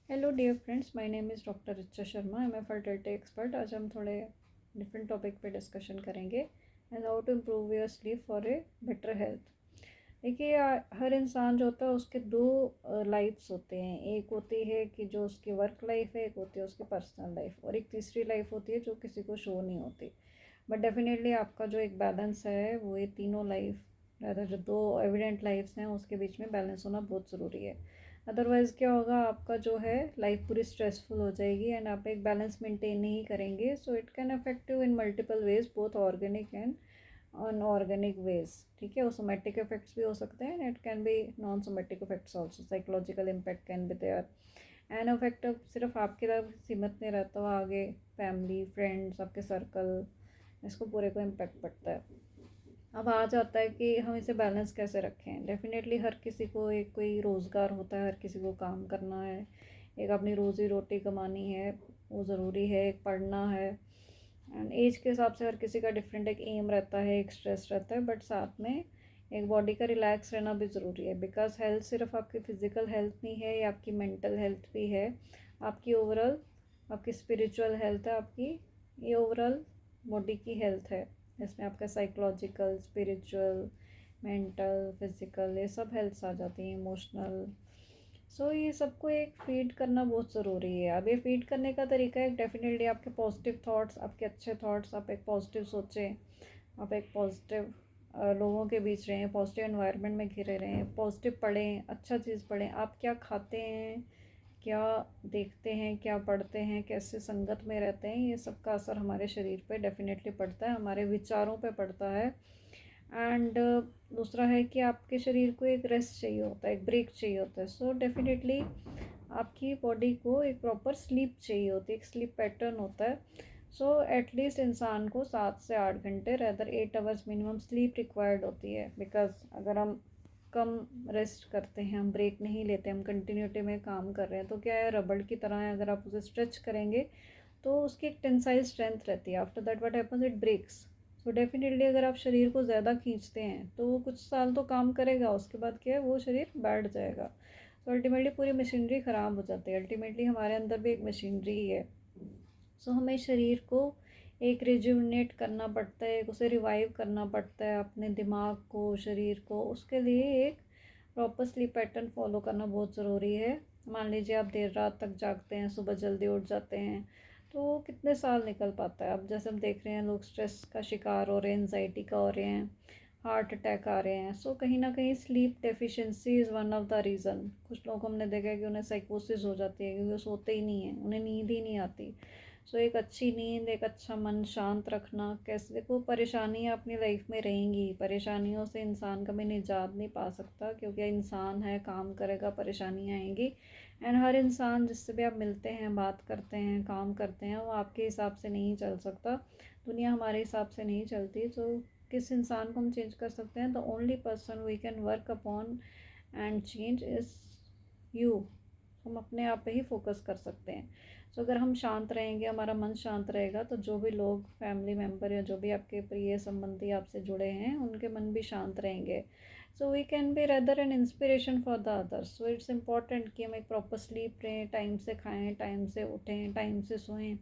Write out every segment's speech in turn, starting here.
Hello dear friends, my name is doctor Richa Sharma. I am a fertility expert. आज हम थोड़े different topic पे discussion करेंगे and how to improve your sleep for a better health. देखिए, हर इंसान जो होता है उसके दो लाइफ्स होते हैं। एक होती है कि जो उसकी वर्क लाइफ है, एक होती है उसकी पर्सनल लाइफ, और एक तीसरी लाइफ होती है जो किसी को शो नहीं होती। बट डेफिनेटली आपका जो एक बैलेंस है वो ये तीनों लाइफ, अगर जो दो एविडेंट लाइफ्स हैं उसके बीच में बैलेंस होना बहुत ज़रूरी है। अदरवाइज़ क्या होगा, आपका जो है लाइफ पूरी स्ट्रेसफुल हो जाएगी एंड आप एक बैलेंस मेंटेन नहीं करेंगे। So it can affect you in multiple ways, both organic and inorganic ways. ठीक है, वो सोमेटिक इफेक्ट्स भी हो सकते हैं and it can be non somatic effects also. Psychological impact can be there and effect सिर्फ आपके तरफ सीमित नहीं रहता, वो आगे फैमिली, फ्रेंड्स, आपके सर्कल, इसको पूरे को इम्पैक्ट पड़ता है। अब आ जाता है कि हम इसे बैलेंस कैसे रखें। डेफिनेटली हर किसी को एक कोई रोज़गार होता है, हर किसी को काम करना है, एक अपनी रोज़ी रोटी कमानी है, वो ज़रूरी है, एक पढ़ना है। एंड एज के हिसाब से हर किसी का डिफरेंट एक एम रहता है, एक स्ट्रेस रहता है, बट साथ में एक बॉडी का रिलैक्स रहना भी ज़रूरी है। बिकॉज हेल्थ सिर्फ आपकी फ़िज़िकल हेल्थ नहीं है, ये आपकी मेंटल हेल्थ भी है, आपकी ओवरऑल आपकी स्पिरिचुअल हेल्थ है, आपकी ये ओवरऑल बॉडी की हेल्थ है। इसमें आपका साइकोलॉजिकल, स्पिरिचुअल, मेंटल, फिज़िकल, ये सब हेल्थ्स आ जाती हैं, इमोशनल। सो ये सबको एक फीड करना बहुत ज़रूरी है। अब ये फीड करने का तरीका है डेफिनेटली आपके पॉजिटिव थॉट्स, आपके अच्छे थॉट्स, आप एक पॉजिटिव सोचें, आप एक पॉजिटिव लोगों के बीच रहें, पॉजिटिव एनवायरनमेंट में घिरे रहें, पॉजिटिव पढ़ें, अच्छा चीज़ पढ़ें। आप क्या खाते हैं, क्या देखते हैं, क्या पढ़ते हैं, कैसे संगत में रहते हैं, ये सब का असर हमारे शरीर पे डेफिनेटली पड़ता है, हमारे विचारों पे पड़ता है। एंड दूसरा है कि आपके शरीर को एक रेस्ट चाहिए होता है, एक ब्रेक चाहिए होता है। सो डेफिनेटली आपकी बॉडी को एक प्रॉपर स्लीप चाहिए होती है, एक स्लीप पैटर्न होता है। सो एटलीस्ट इंसान को 7 से 8 घंटे, rather 8 hours minimum sleep required होती है। बिकॉज अगर हम कम रेस्ट करते हैं, हम ब्रेक नहीं लेते, हम कंटिन्यूटी में काम कर रहे हैं, तो क्या है, रबड़ की तरह है। अगर आप उसे स्ट्रेच करेंगे तो उसकी एक टेंसाइल स्ट्रेंथ रहती है। After that what happens, it breaks. So definitely अगर आप शरीर को ज़्यादा खींचते हैं तो वो कुछ साल तो काम करेगा, उसके बाद क्या है, वो शरीर बैठ जाएगा। सो अल्टीमेटली पूरी मशीनरी ख़राब हो जाती है। अल्टीमेटली हमारे अंदर भी एक मशीनरी ही है। सो हमें शरीर को एक रिजुविनेट करना पड़ता है, उसे रिवाइव करना पड़ता है, अपने दिमाग को, शरीर को। उसके लिए एक प्रॉपर स्लीप पैटर्न फॉलो करना बहुत ज़रूरी है। मान लीजिए आप देर रात तक जागते हैं, सुबह जल्दी उठ जाते हैं, तो कितने साल निकल पाता है। अब जैसे हम देख रहे हैं, लोग स्ट्रेस का शिकार हो रहे हैं, एनजाइटी का हो रहे हैं, हार्ट अटैक आ रहे हैं। सो कहीं ना कहीं sleep deficiency is one of the reason. कुछ लोगों को हमने देखा है कि उन्हें साइकोसिस हो जाती है क्योंकि वो सोते ही नहीं हैं, उन्हें नींद ही नहीं आती। सो एक अच्छी नींद, एक अच्छा मन शांत रखना, कैसे, देखो परेशानियाँ अपनी लाइफ में रहेंगी, परेशानियों से इंसान कभी निजात नहीं पा सकता, क्योंकि इंसान है, काम करेगा, परेशानियाँ आएंगी। एंड हर इंसान जिससे भी आप मिलते हैं, बात करते हैं, काम करते हैं, वो आपके हिसाब से नहीं चल सकता। दुनिया हमारे हिसाब से नहीं चलती। तो किस इंसान को हम चेंज कर सकते हैं? The only person we can work upon and change is you. हम अपने आप पे ही फोकस कर सकते हैं। सो अगर हम शांत रहेंगे, हमारा मन शांत रहेगा, तो जो भी लोग, फैमिली मेम्बर या जो भी आपके प्रिय संबंधी आपसे जुड़े हैं, उनके मन भी शांत रहेंगे। So we can be rather an inspiration for the others. So it's important कि हम एक प्रॉपर स्लीप लें, टाइम से खाएं, टाइम से उठें, टाइम से सोएं,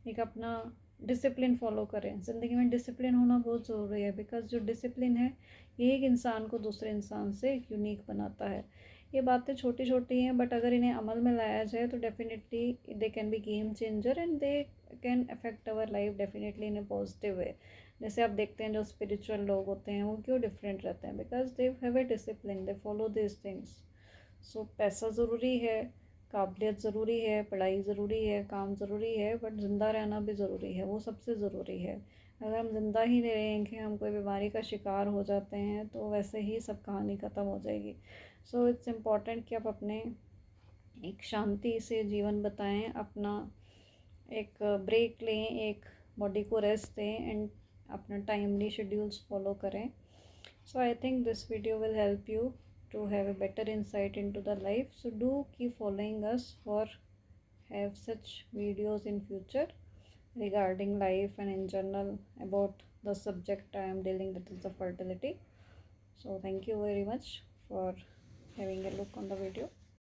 एक अपना डिसिप्लिन फॉलो करें। ज़िंदगी में डिसिप्लिन होना बहुत ज़रूरी है। बिकॉज जो डिसिप्लिन है, ये एक इंसान को दूसरे इंसान से यूनिक बनाता है। ये बातें छोटी छोटी हैं, बट अगर इन्हें अमल में लाया जाए तो definitely they can be game changer and they can affect our life definitely in A positive way. जैसे आप देखते हैं, जो स्पिरिचुअल लोग होते हैं वो क्यों डिफरेंट रहते हैं? Because they have a discipline, they follow this things. So पैसा ज़रूरी है, काबिलियत ज़रूरी है, पढ़ाई ज़रूरी है, काम ज़रूरी है, बट ज़िंदा रहना भी ज़रूरी है, वो सबसे ज़रूरी है। अगर हम ज़िंदा ही नहीं रहेंगे, हम कोई बीमारी का शिकार हो जाते हैं, तो वैसे ही सब कहानी ख़त्म हो जाएगी। सो इट्स इम्पॉर्टेंट कि आप अपने एक शांति से जीवन बताएं, अपना एक ब्रेक लें, एक बॉडी को रेस्ट दें एंड अपना टाइमली शेड्यूल्स फॉलो करें। So I think this video will help you to have a better insight into the life. So do keep following us for have such videos in future regarding life and in general about the subject I am dealing, that is the fertility. So thank you very much for having a look on the video.